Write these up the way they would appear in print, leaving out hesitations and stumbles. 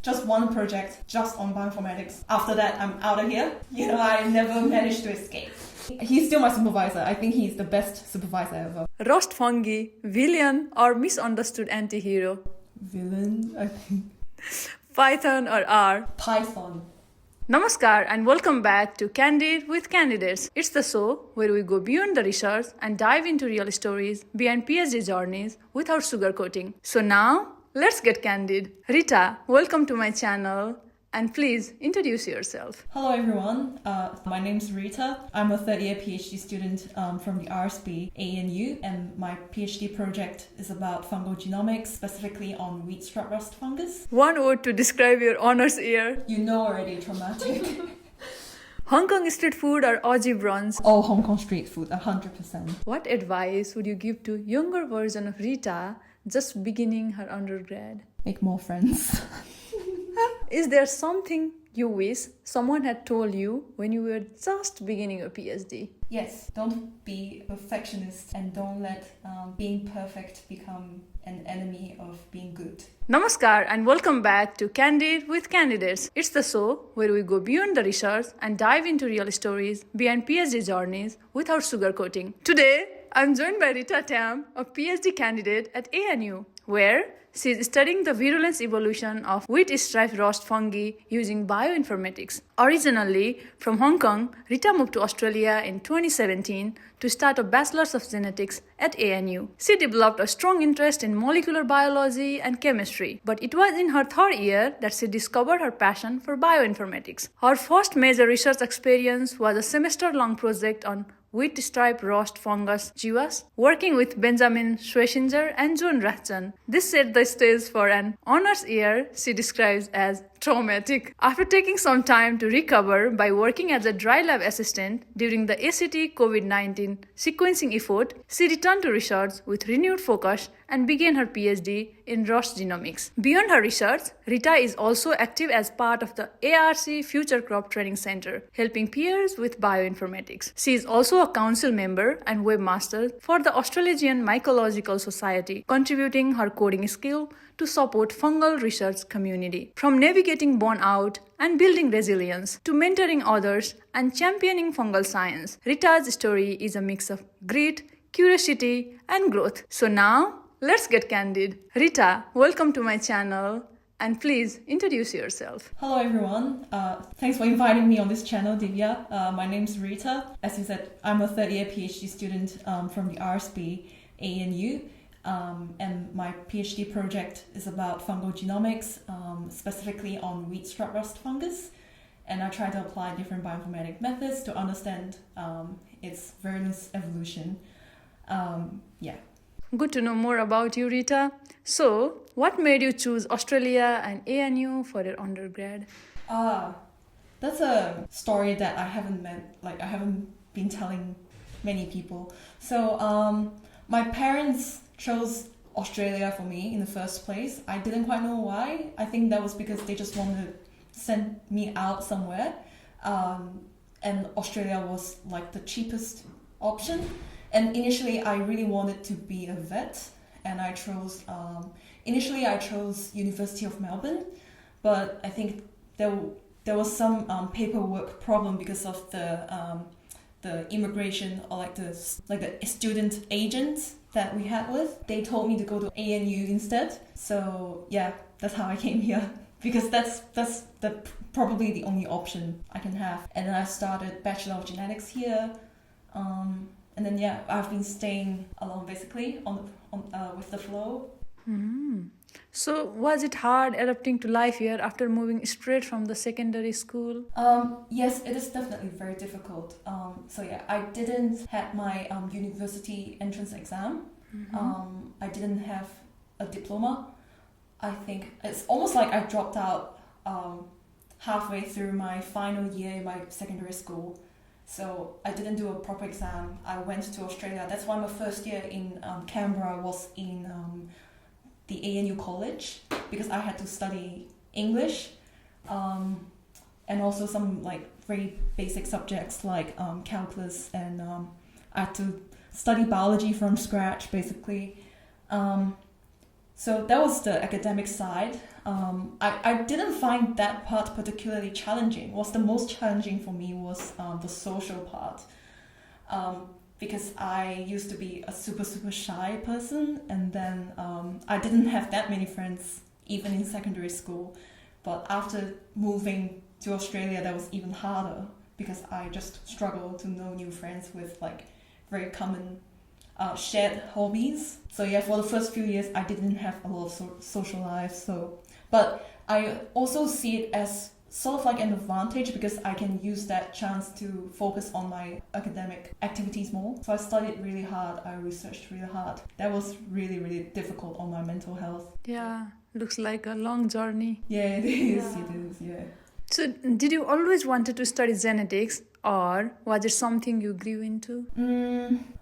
just one project just on bioinformatics. After that, I'm out of here. I never managed to escape. He's still my supervisor. I think he's the best supervisor ever. Roast fungi, villain or misunderstood anti-hero? Villain, I think. Python or R? Python. Namaskar and welcome back to Candid with Candidates. It's the show where we go beyond the research and dive into real stories behind PhD journeys without sugarcoating. So now, let's get candid. Rita, welcome to my channel and please introduce yourself. Hello everyone, my name's Rita. I'm a third year PhD student from the RSB ANU, and my PhD project is about fungal genomics, specifically on wheat strut rust fungus. One word to describe your honors year. You know already, traumatic. Hong Kong street food or Aussie brunch? Oh, Hong Kong street food, 100%. What advice would you give to younger version of Rita just beginning her undergrad? Make more friends. Is there something you wish someone had told you when you were just beginning your PhD? Yes, don't be a perfectionist and don't let being perfect become an enemy of being good. Namaskar and welcome back to Candid with Candidates. It's the show where we go beyond the research and dive into real stories behind PhD journeys without sugarcoating. Today, I'm joined by Rita Tam, a PhD candidate at ANU, where she is studying the virulence evolution of wheat stripe rust fungi using bioinformatics. Originally from Hong Kong, Rita moved to Australia in 2017 to start a Bachelor of Genetics at ANU. She developed a strong interest in molecular biology and chemistry, but it was in her third year that she discovered her passion for bioinformatics. Her first major research experience was a semester-long project on wheat stripe rust fungus GWAS, working with Benjamin Schwessinger and Rathjen. This set the stage for an honors year she describes as traumatic. After taking some time to recover by working as a dry lab assistant during the ACT COVID-19 sequencing effort, she returned to research with renewed focus and began her PhD in rust genomics. Beyond her research, Rita is also active as part of the ARC Future Crop Training Center, helping peers with bioinformatics. She is also a council member and webmaster for the Australasian Mycological Society, contributing her coding skill to support fungal research community. From navigating burnout and building resilience to mentoring others and championing fungal science, Rita's story is a mix of grit, curiosity, and growth. So now, let's get candid. Rita, welcome to my channel and please introduce yourself. Hello everyone. Thanks for inviting me on this channel, Divya. My name's Rita. As you said, I'm a third year PhD student from the RSB ANU. And my PhD project is about fungal genomics, specifically on wheat strut rust fungus. And I try to apply different bioinformatic methods to understand its virulence evolution. Good to know more about you, Rita. So, what made you choose Australia and ANU for your undergrad? That's a story that I haven't been telling many people. So, my parents chose Australia for me in the first place. I didn't quite know why. I think that was because they just wanted to send me out somewhere. And Australia was like the cheapest option. And initially I really wanted to be a vet, and I chose, initially I chose University of Melbourne, but I think there was some paperwork problem because of the immigration or the student agents that we had with. They told me to go to ANU instead. So yeah, that's how I came here, because that's probably the only option I can have. And then I started Bachelor of Genetics here. And then yeah, I've been staying along basically on with the flow. Mm-hmm. So was it hard adapting to life here after moving straight from the secondary school? Yes, it is definitely very difficult. So yeah, I didn't have my university entrance exam. Mm-hmm. I didn't have a diploma. I think it's almost like I dropped out halfway through my final year in my secondary school. So I didn't do a proper exam. I went to Australia. That's why my first year in Canberra was in the ANU college, because I had to study English and also some very basic subjects like calculus, and I had to study biology from scratch basically. So that was the academic side. I didn't find that part particularly challenging. What's the most challenging for me was the social part. Because I used to be a super shy person, and then I didn't have that many friends even in secondary school. But after moving to Australia, that was even harder because I just struggled to know new friends with like very common shared hobbies. So yeah, for the first few years, I didn't have a lot of social life. But I also see it as sort of like an advantage because I can use that chance to focus on my academic activities more. So I studied really hard, I researched really hard. That was really difficult on my mental health. Yeah, looks like a long journey. Yeah, it is, yeah. So did you always wanted to study genetics, or was it something you grew into?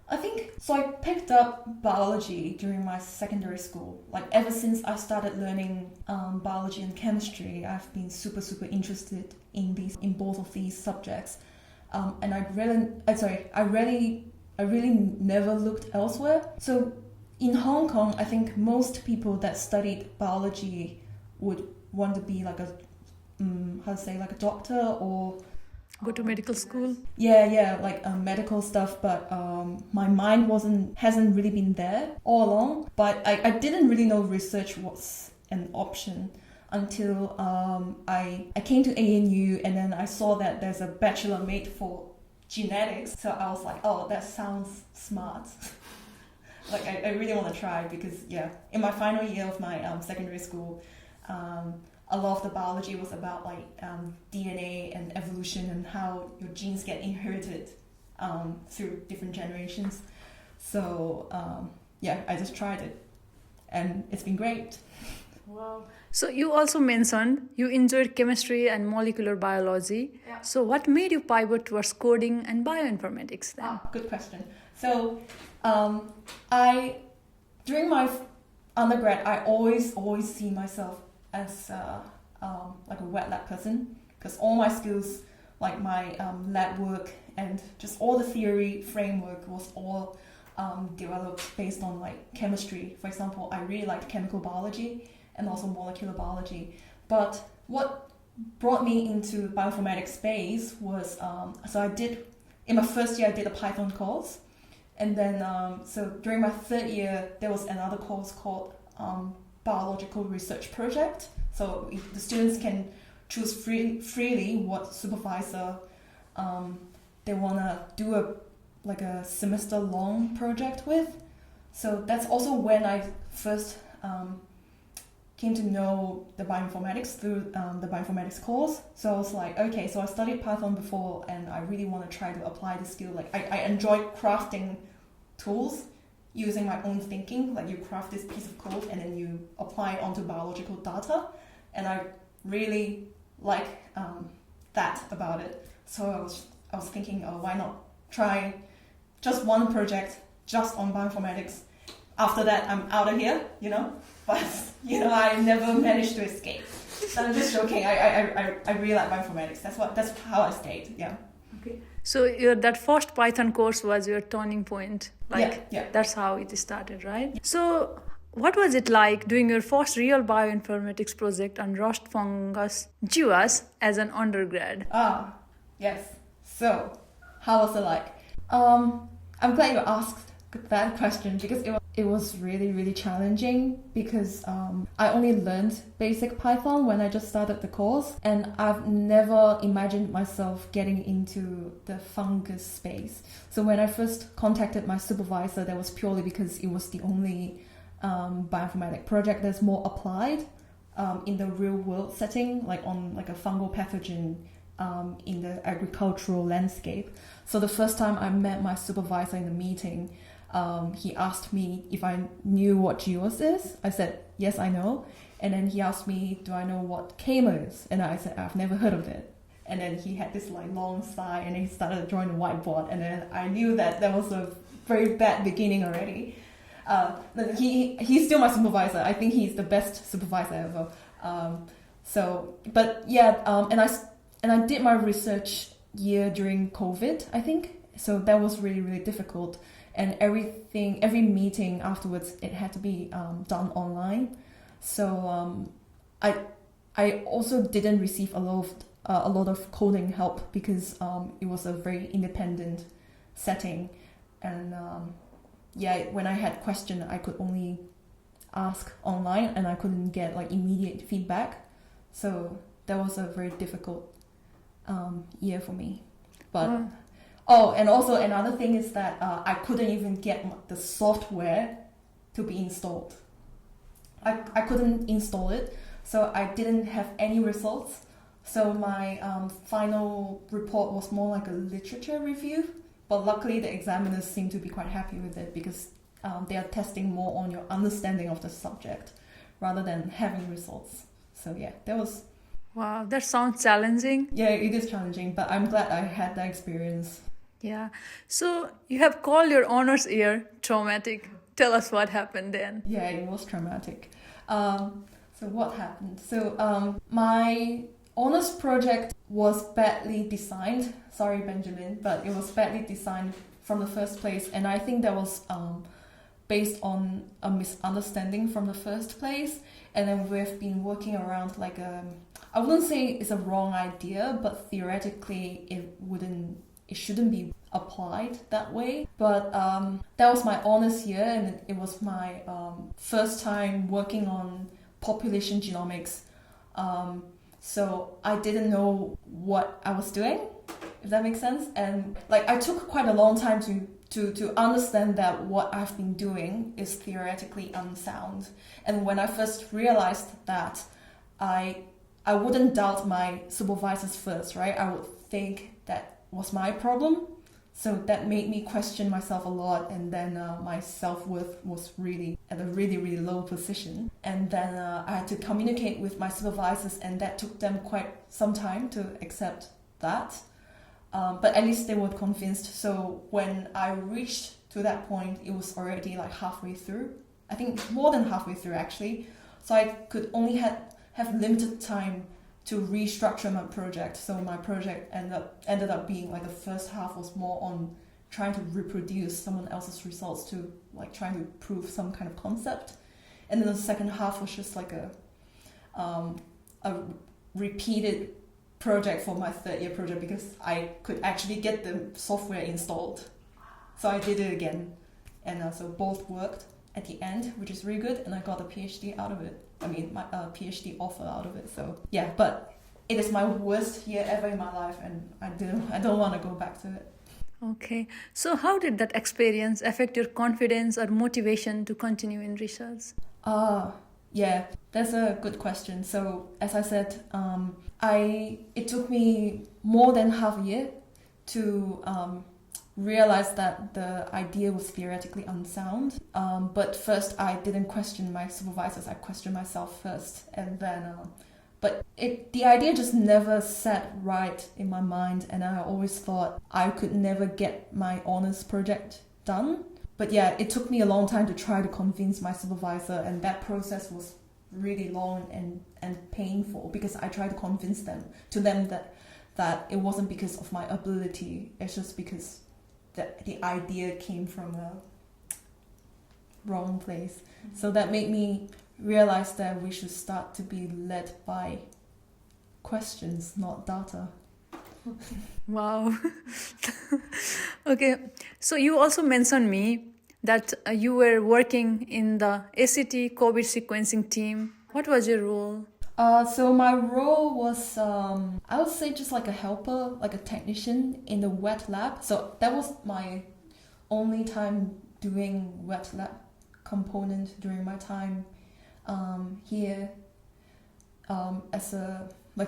I think so. I picked up biology during my secondary school. Like ever since I started learning biology and chemistry, I've been super interested in both of these subjects. And I really never looked elsewhere. So in Hong Kong, I think most people that studied biology would want to be like a like a doctor or go to medical school. Yeah, like medical stuff. But my mind hasn't really been there all along. But I didn't really know research was an option until I came to ANU, and then I saw that there's a bachelor made for genetics. So I was like, oh, that sounds smart. Like I really want to try because in my final year of my secondary school, a lot of the biology was about like DNA and evolution and how your genes get inherited through different generations. So I just tried it, and it's been great. Wow. So you also mentioned you enjoyed chemistry and molecular biology. Yeah. So what made you pivot towards coding and bioinformatics then? Good question. So during my undergrad, I always see myself as like a wet lab person, because all my skills, like my lab work and just all the theory framework was all developed based on like chemistry. For example, I really liked chemical biology and also molecular biology. But what brought me into bioinformatics space was in my first year I did a Python course, and then so during my third year there was another course called biological research project. So the students can choose freely what supervisor they want to do a semester long project with. So that's also when I first came to know the bioinformatics through the bioinformatics course. So I was like, okay, so I studied Python before and I really want to try to apply the skill. Like I enjoy crafting tools using my own thinking. Like you craft this piece of code and then you apply it onto biological data. And I really like that about it. So I was thinking, why not try just one project just on bioinformatics? After that, I'm out of here, But I never managed to escape. So I'm just joking. I really like bioinformatics. That's how I stayed. Yeah. Okay. So that first Python course was your turning point. That's how it started, right? So what was it like doing your first real bioinformatics project on rust fungus GWAS as an undergrad? Yes. So how was it like? I'm glad you asked that question because it was really challenging because I only learned basic Python when I just started the course, and I've never imagined myself getting into the fungus space. So when I first contacted my supervisor, that was purely because it was the only bioinformatic project that's more applied in the real world setting, like on like a fungal pathogen in the agricultural landscape. So the first time I met my supervisor in the meeting, he asked me if I knew what GWAS is. I said, yes, I know. And then he asked me, do I know what KMA is? And I said, I've never heard of it. And then he had this like long sigh and he started drawing the whiteboard. And then I knew that was a very bad beginning already. He's still my supervisor. I think he's the best supervisor ever. And I did my research year during COVID, I think. So that was really difficult. And every meeting afterwards, it had to be done online. So I also didn't receive a lot of coding help because it was a very independent setting, and when I had question, I could only ask online, and I couldn't get like immediate feedback. So that was a very difficult year for me. But and also another thing is that I couldn't even get the software to be installed. I couldn't install it, so I didn't have any results. So my final report was more like a literature review, but luckily the examiners seem to be quite happy with it because they are testing more on your understanding of the subject rather than having results. So yeah, that was... Wow, that sounds challenging. Yeah, it is challenging, but I'm glad I had that experience. Yeah. So you have called your honors year traumatic. Tell us what happened then. Yeah, it was traumatic. So what happened? So my honors project was badly designed. Sorry, Benjamin, but it was badly designed from the first place. And I think that was based on a misunderstanding from the first place. And then we've been working around like I wouldn't say it's a wrong idea, but theoretically it shouldn't be applied that way. But that was my honors year, and it was my first time working on population genomics. So I didn't know what I was doing, if that makes sense. And like I took quite a long time to understand that what I've been doing is theoretically unsound. And when I first realized that, I wouldn't doubt my supervisors first, right? I would think that was my problem. So that made me question myself a lot, and then my self-worth was really at a really, really low position. And then I had to communicate with my supervisors, and that took them quite some time to accept that. But at least they were convinced. So when I reached to that point, it was already like halfway through. I think more than halfway through actually. So I could only have limited time to restructure my project. So my project ended up being like the first half was more on trying to reproduce someone else's results to like trying to prove some kind of concept. And then the second half was just like a repeated project for my third year project because I could actually get the software installed. So I did it again. And so both worked at the end, which is really good. And I got a PhD out of it. I mean, my PhD offer out of it. So yeah, but it is my worst year ever in my life, and I don't want to go back to it. Okay. So how did that experience affect your confidence or motivation to continue in research? Yeah, that's a good question. So as I said, it took me more than half a year to realize that the idea was theoretically unsound. But first, I didn't question my supervisors. I questioned myself first, and then. But the idea just never sat right in my mind, and I always thought I could never get my honors project done. But yeah, it took me a long time to try to convince my supervisor, and that process was really long and painful because I tried to convince them that it wasn't because of my ability, it's just because the idea came from a wrong place. So that made me realize that we should start to be led by questions, not data. Wow. Okay. So you also mentioned me that you were working in the ACT COVID sequencing team. What was your role? So my role was, I would say just like a helper, like a technician in the wet lab. So that was my only time doing wet lab component during my time here as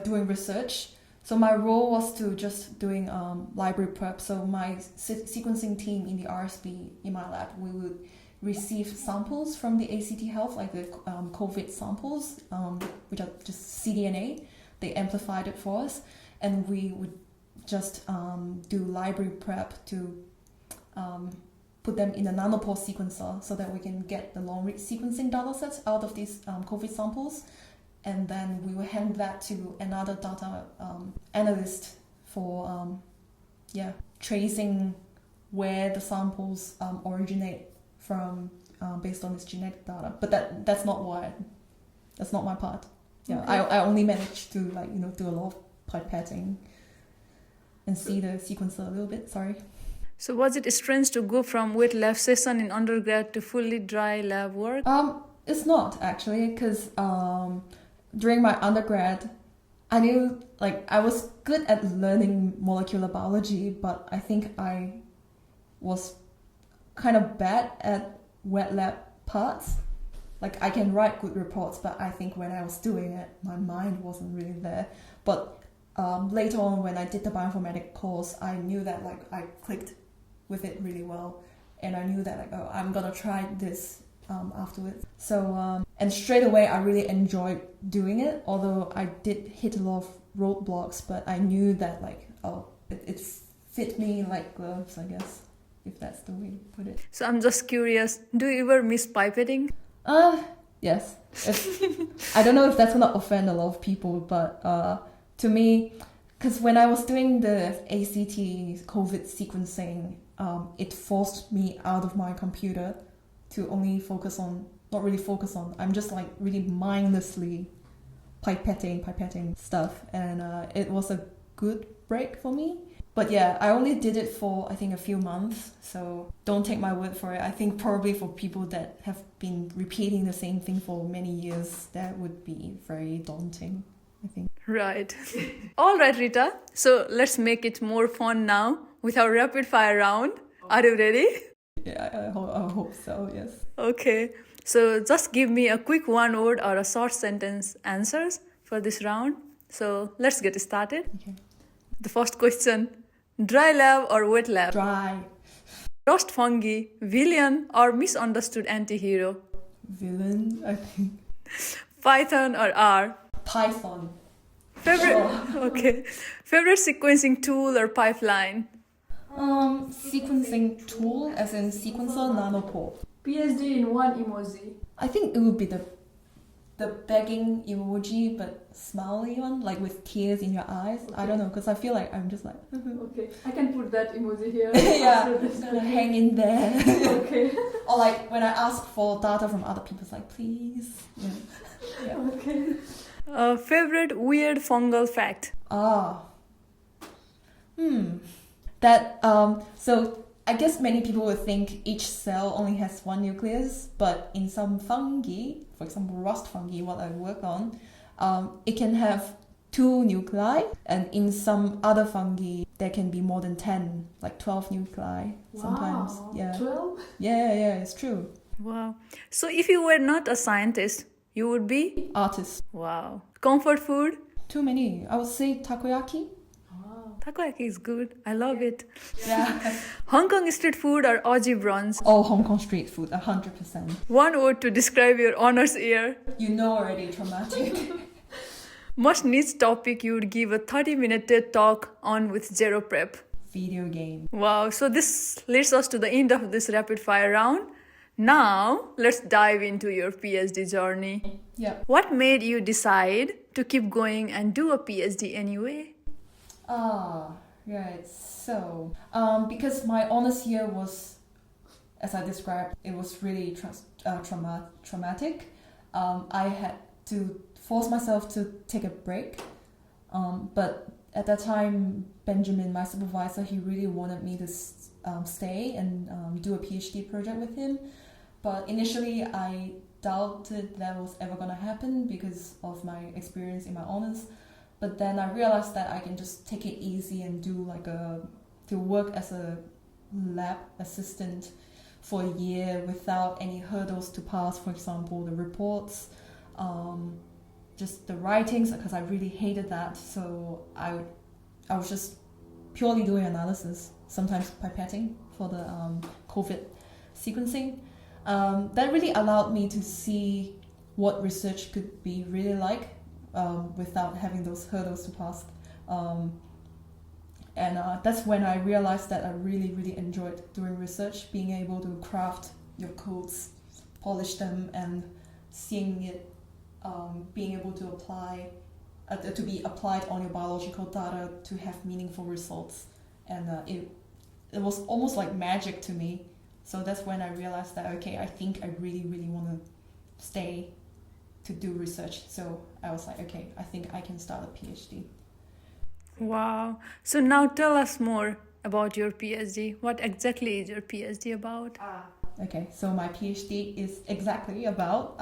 doing research. So my role was to just doing library prep. So my sequencing team in the RSP in my lab, we would receive samples from the ACT Health, like the COVID samples, which are just cDNA. They amplified it for us, and we would just do library prep to put them in a nanopore sequencer so that we can get the long-read sequencing data sets out of these COVID samples. And then we will hand that to another data analyst for tracing where the samples originate from based on this genetic data. But that's not my part. Yeah, Okay. I only managed to do a lot of pipetting and see the sequencer a little bit. Sorry. So was it strange to go from wet lab session in undergrad to fully dry lab work? It's not actually, because during my undergrad, I knew I was good at learning molecular biology, but I think I was kind of bad at wet lab parts. I can write good reports, but I think when I was doing it, my mind wasn't really there. But later on, when I did the bioinformatics course, I knew that I clicked with it really well, and I knew that I'm gonna try this afterwards. So and straight away, I really enjoyed doing it. Although I did hit a lot of roadblocks, but I knew that it fit me like gloves, I guess, if that's the way to put it. So I'm just curious, do you ever miss pipetting? Yes. I don't know if that's gonna offend a lot of people, but to me, because when I was doing the ACT COVID sequencing, it forced me out of my computer to only not really focus on, I'm just really mindlessly pipetting stuff, and it was a good break for me. But yeah, I only did it for I think a few months, so don't take my word for it. I think probably for people that have been repeating the same thing for many years, that would be very daunting, I think. Right. All right, Rita. So let's make it more fun now with our rapid fire round. Are you ready? Yeah, I hope so, yes. Okay. So just give me a quick one word or a short sentence answers for this round. So let's get started. Okay. The first question, dry lab or wet lab? Dry. Roast fungi, villain or misunderstood anti-hero? Villain, I think. Python or R? Python. Okay. Favorite sequencing tool or pipeline? Sequencing tool, as in sequencer, nanopore. PhD in one emoji. I think it would be the begging emoji, but smiley one, with tears in your eyes. Okay. I don't know, because I feel I'm just Okay, I can put that emoji here. Yeah, it's gonna hang in there. Okay. Or when I ask for data from other people, it's please. Yeah. Okay. Favorite weird fungal fact? That so I guess many people would think each cell only has one nucleus, but in some fungi, for example rust fungi, what I work on, it can have 2 nuclei, and in some other fungi there can be more than 10, 12 nuclei sometimes. Wow, Yeah. 12? Yeah, it's true. Wow. So if you were not a scientist, you would be? Artist. Wow. Comfort food? Too many. I would say takoyaki. Takoyaki is good. I love it. Yeah. Hong Kong street food or Aussie brunch? Oh, Hong Kong street food, 100%. One word to describe your honors year. You know already, traumatic. Most niche topic you would give a 30-minute TED talk on with zero prep. Video game. Wow, so this leads us to the end of this rapid fire round. Now, let's dive into your PhD journey. Yeah. What made you decide to keep going and do a PhD anyway? Right. So, because my honors year was, as I described, it was really traumatic. I had to force myself to take a break. But at that time, Benjamin, my supervisor, he really wanted me to stay and do a PhD project with him. But initially, I doubted that was ever going to happen because of my experience in my honors. But then I realized that I can just take it easy and do to work as a lab assistant for a year without any hurdles to pass. For example, the reports, just the writings, because I really hated that. So I was just purely doing analysis, sometimes pipetting for the COVID sequencing. That really allowed me to see what research could be really like. Without having those hurdles to pass. And that's when I realized that I really, really enjoyed doing research, being able to craft your codes, polish them, and seeing it being able to apply, to be applied on your biological data to have meaningful results. And it was almost like magic to me. So that's when I realized that, okay, I think I really, really want to stay to do research. So I was like, okay, I think I can start a PhD. Wow. So now tell us more about your PhD. What exactly is your PhD about? Okay, so my PhD is exactly about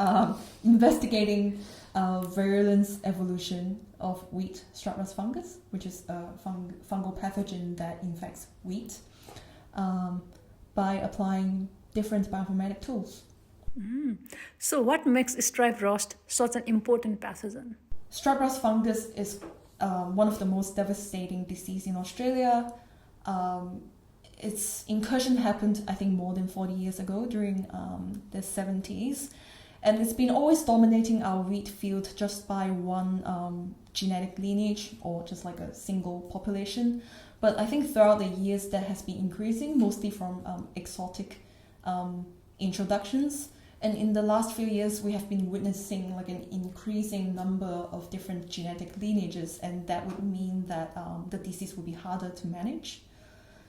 investigating virulence evolution of wheat Streptocarpus fungus, which is a fungal pathogen that infects wheat, by applying different bioinformatic tools. So what makes striped rust such an important pathogen? Streptocarpus fungus is one of the most devastating diseases in Australia. Its incursion happened, I think, more than 40 years ago during the 70s. And it's been always dominating our wheat field just by one genetic lineage or just like a single population. But I think throughout the years that has been increasing, mostly from exotic introductions. And in the last few years, we have been witnessing like an increasing number of different genetic lineages, and that would mean that the disease would be harder to manage.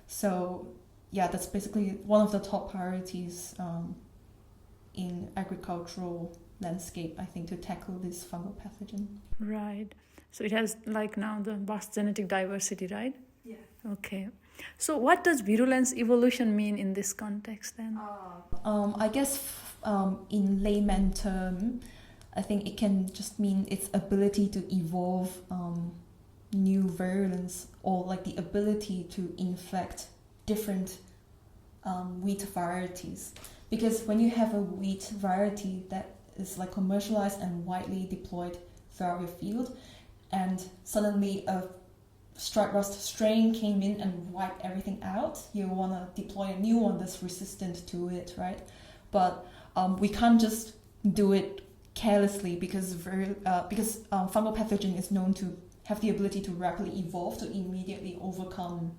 So yeah, that's basically one of the top priorities in agricultural landscape, I think, to tackle this fungal pathogen. Right. So it has like now the vast genetic diversity, right? Yeah. Okay. So what does virulence evolution mean in this context then? I guess in layman term, I think it can just mean its ability to evolve new virulence, or like the ability to infect different wheat varieties. Because when you have a wheat variety that is like commercialized and widely deployed throughout your field, and suddenly a striped rust strain came in and wiped everything out, you want to deploy a new one that's resistant to it, right? But we can't just do it carelessly, because fungal pathogen is known to have the ability to rapidly evolve to immediately overcome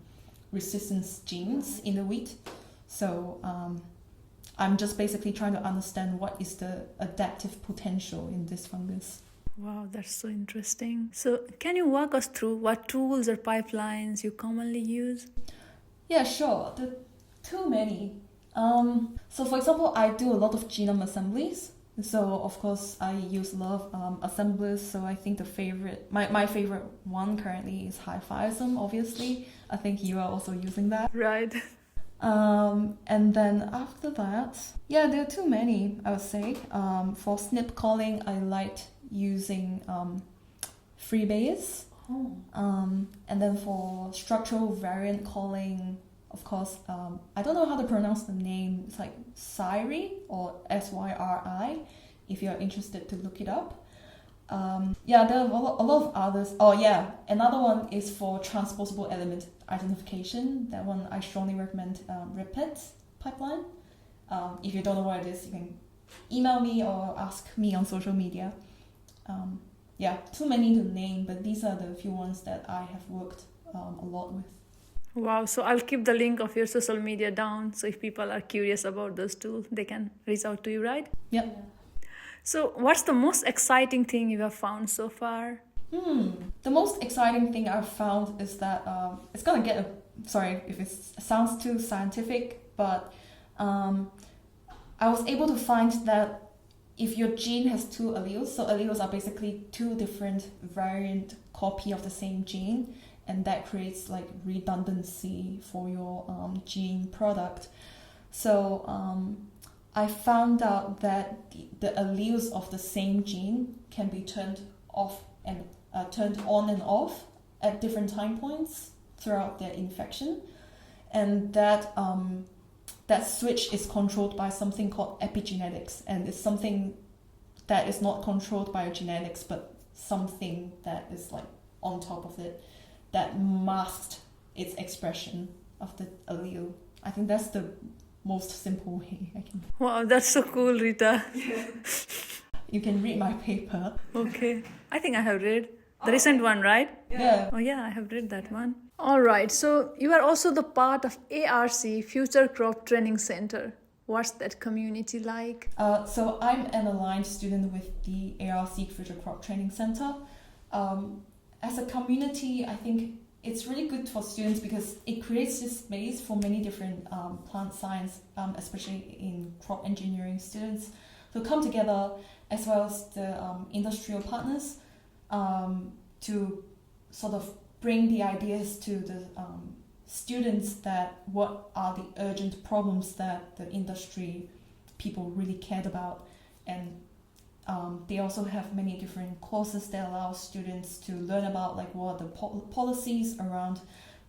resistance genes in the wheat. So I'm just basically trying to understand what is the adaptive potential in this fungus. Wow, that's so interesting. So can you walk us through what tools or pipelines you commonly use? Yeah, sure. There are too many. So for example, I do a lot of genome assemblies. So of course I use a lot of assemblers. So I think my favorite one currently is HiFiSm, obviously. I think you are also using that. Right. And then after that, yeah, there are too many, I would say. For SNP calling, I liked using Freebase. And then for structural variant calling, of course, I don't know how to pronounce the name. It's like Syri or Syri, if you're interested to look it up. Yeah, there are a lot of others. Oh yeah, another one is for transposable element identification. That one I strongly recommend Repet pipeline. If you don't know what it is, you can email me or ask me on social media. Yeah, too many to name, but these are the few ones that I have worked a lot with. Wow, so I'll keep the link of your social media down, so if people are curious about those tools, they can reach out to you, right? Yep. So what's the most exciting thing you have found so far? The most exciting thing I've found is that it's gonna get sorry if it sounds too scientific, but I was able to find that if your gene has two alleles, so alleles are basically two different variant copy of the same gene, and that creates like redundancy for your gene product. So I found out that the alleles of the same gene can be turned off and turned on and off at different time points throughout their infection, and that that switch is controlled by something called epigenetics, and it's something that is not controlled by genetics, but something that is like on top of it that masks its expression of the allele. I think that's the most simple way I can. Wow, that's so cool, Rita. You can read my paper. Okay, I think I have read the recent one, right? Yeah. Oh yeah, I have read that one. All right, so you are also the part of ARC Future Crop Training Center. What's that community like? So I'm an aligned student with the ARC Future Crop Training Center. As a community, I think it's really good for students because it creates this space for many different plant science, especially in crop engineering students, to come together, as well as the industrial partners, to sort of bring the ideas to the students that what are the urgent problems that the industry people really cared about. And they also have many different courses that allow students to learn about like what are the policies around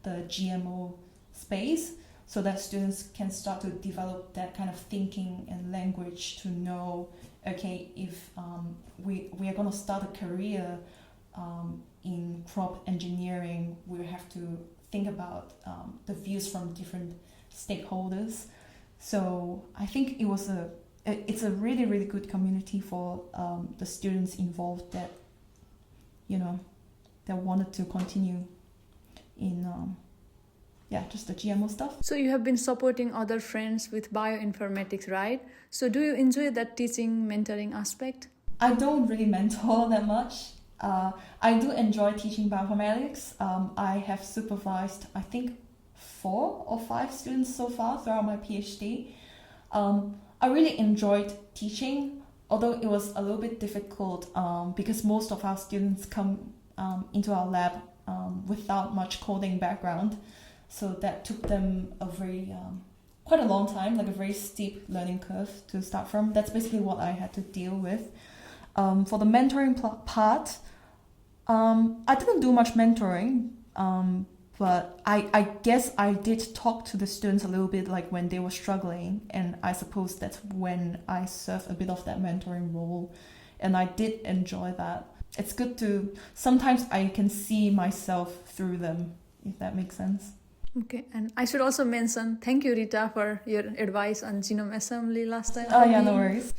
the GMO space, so that students can start to develop that kind of thinking and language to know, okay, if we are going to start a career in crop engineering, we have to think about the views from different stakeholders. So I think it's a really, really good community for the students involved that, that wanted to continue in just the GMO stuff. So you have been supporting other friends with bioinformatics, right? So do you enjoy that teaching, mentoring aspect? I don't really mentor that much. I do enjoy teaching bioinformatics. I have supervised, I think, 4 or 5 students so far throughout my PhD. I really enjoyed teaching, although it was a little bit difficult because most of our students come into our lab without much coding background. So that took them quite a long time, like a very steep learning curve to start from. That's basically what I had to deal with. For the mentoring part, I didn't do much mentoring, but I guess I did talk to the students a little bit like when they were struggling, and I suppose that's when I served a bit of that mentoring role, and I did enjoy that. It's good to, sometimes I can see myself through them, if that makes sense. Okay, and I should also mention, thank you Rita for your advice on genome assembly last time. Oh yeah, no worries.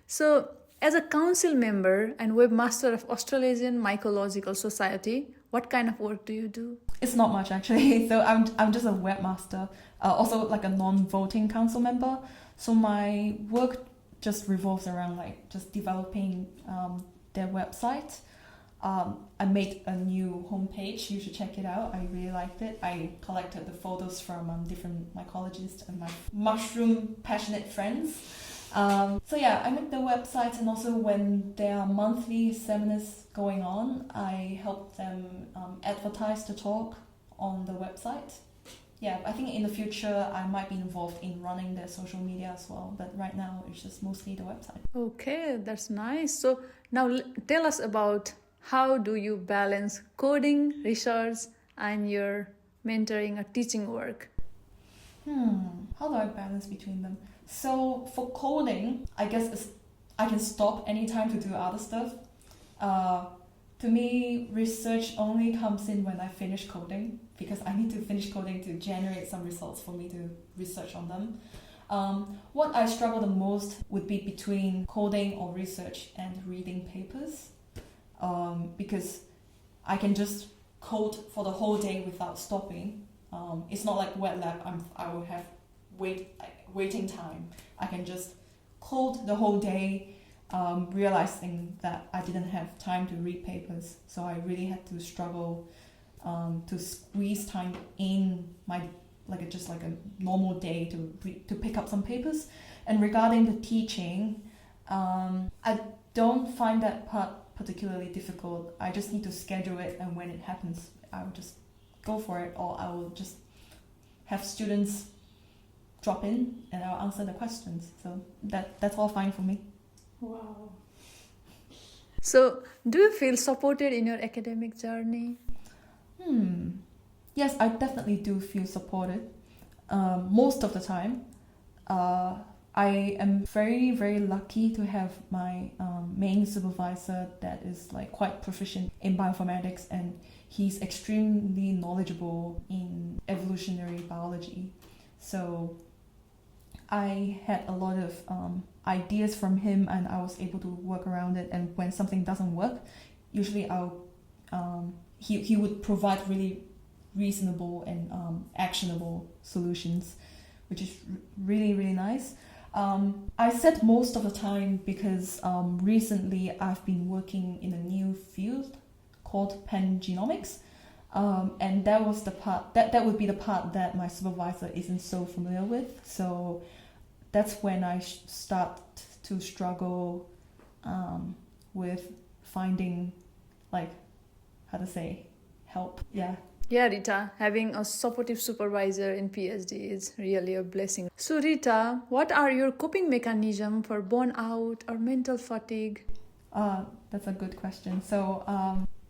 So, as a council member and webmaster of Australasian Mycological Society, what kind of work do you do? It's not much actually. So I'm just a webmaster, also like a non-voting council member. So my work just revolves around like just developing their website. I made a new homepage. You should check it out. I really liked it. I collected the photos from different mycologists and my mushroom passionate friends. So yeah, I make the website, and also when there are monthly seminars going on, I help them advertise the talk on the website. Yeah, I think in the future I might be involved in running their social media as well, but right now it's just mostly the website. Okay, that's nice. So now tell us about how do you balance coding, research, and your mentoring or teaching work? How do I balance between them? So for coding, I guess I can stop anytime to do other stuff. To me, research only comes in when I finish coding, because I need to finish coding to generate some results for me to research on them. What I struggle the most would be between coding or research and reading papers, because I can just code for the whole day without stopping. It's not like wet lab. I will have waiting time. I can just code the whole day, realizing that I didn't have time to read papers. So I really had to struggle to squeeze time in my just like a normal day to pick up some papers. And regarding the teaching, I don't find that part particularly difficult. I just need to schedule it, and when it happens, I will just go for it, or I will just have students drop in and I'll answer the questions. So that's all fine for me. Wow. So do you feel supported in your academic journey? Yes, I definitely do feel supported. Most of the time. I am very, very lucky to have my main supervisor that is like quite proficient in bioinformatics, and he's extremely knowledgeable in evolutionary biology. So I had a lot of ideas from him, and I was able to work around it. And when something doesn't work, usually he would provide really reasonable and actionable solutions, which is really, really nice. I said most of the time because recently I've been working in a new field called Genomics, and that was the part that would be the part that my supervisor isn't so familiar with. So that's when I start to struggle with finding, like, how to say, help. Yeah. Yeah, Rita, having a supportive supervisor in PhD is really a blessing. So, Rita, what are your coping mechanisms for burnout or mental fatigue? That's a good question. So,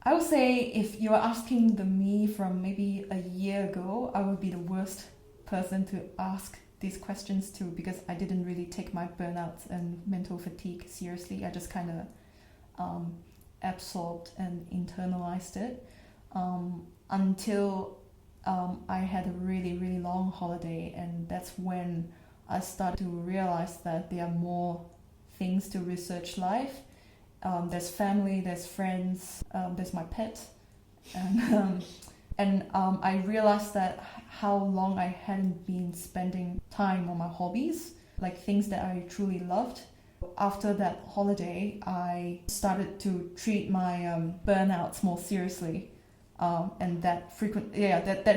I would say if you're asking the me from maybe a year ago, I would be the worst person to ask these questions to, because I didn't really take my burnouts and mental fatigue seriously. I just kind of absorbed and internalized it until I had a really, really long holiday, and that's when I started to realize that there are more things to research life. There's family, there's friends, there's my pet, and I realized that how long I hadn't been spending time on my hobbies, like things that I truly loved. After that holiday, I started to treat my burnouts more seriously, and that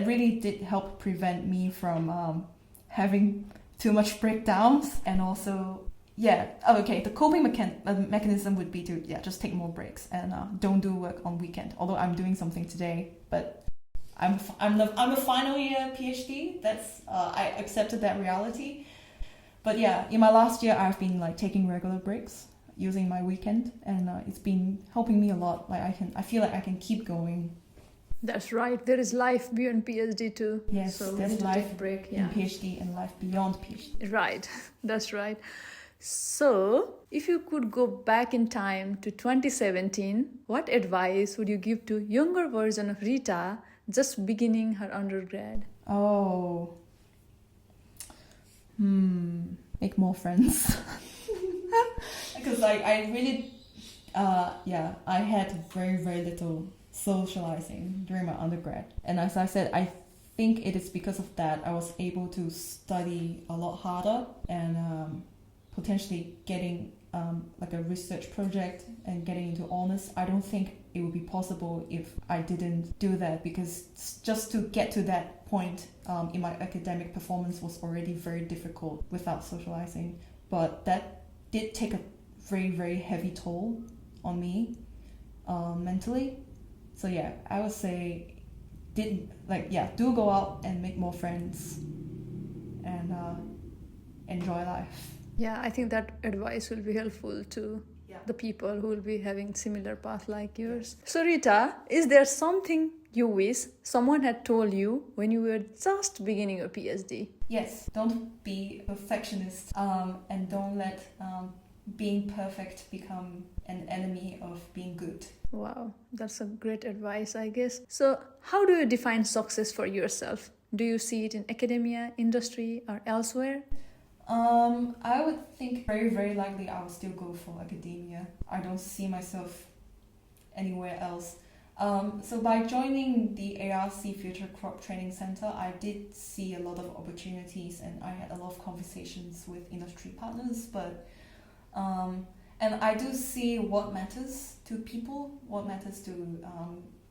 really did help prevent me from having too much breakdowns. And also, the coping mechanism would be to just take more breaks and don't do work on weekend. Although I'm doing something today, but I'm a final year PhD. That's I accepted that reality. But yeah, in my last year, I've been like taking regular breaks, using my weekend, and it's been helping me a lot. Like I feel like I can keep going. That's right. There is life beyond PhD too. Yes, so there's life break in PhD and life beyond PhD. Right, that's right. So, if you could go back in time to 2017, what advice would you give to younger version of Rita just beginning her undergrad? Oh, make more friends. Because I really, I had very, very little socializing during my undergrad. And as I said, I think it is because of that I was able to study a lot harder and potentially getting like a research project and getting into honors. I don't think it would be possible if I didn't do that, because just to get to that point in my academic performance was already very difficult without socializing. But that did take a very, very heavy toll on me mentally. So yeah, I would say do go out and make more friends and enjoy life. Yeah, I think that advice will be helpful to the people who will be having similar path like yours. So Rita, is there something you wish someone had told you when you were just beginning your PhD? Yes, don't be a perfectionist and don't let being perfect become an enemy of being good. Wow, that's a great advice, I guess. So how do you define success for yourself? Do you see it in academia, industry, or elsewhere? I would think very, very likely I would still go for academia. I don't see myself anywhere else. So by joining the ARC Future Crop Training Center, I did see a lot of opportunities and I had a lot of conversations with industry partners, but and I do see what matters to people, what matters to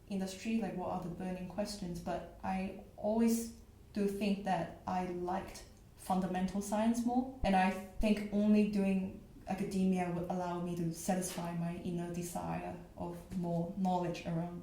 industry, like what are the burning questions, but I always do think that I liked fundamental science more, and I think only doing academia would allow me to satisfy my inner desire of more knowledge around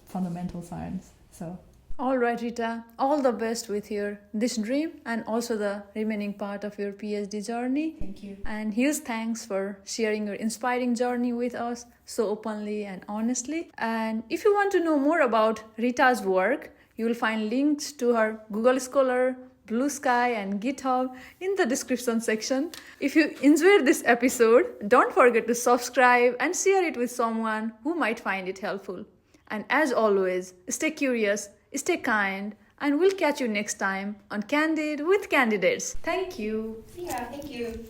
fundamental science. So all right, Rita, all the best with this dream and also the remaining part of your PhD journey. Thank you. And huge thanks for sharing your inspiring journey with us so openly and honestly. And if you want to know more about Rita's work, you will find links to her Google Scholar, Blue Sky and GitHub in the description section. If you enjoyed this episode, don't forget to subscribe and share it with someone who might find it helpful. And as always, stay curious, stay kind, and we'll catch you next time on Candid with Candidates. Thank you. Yeah, thank you.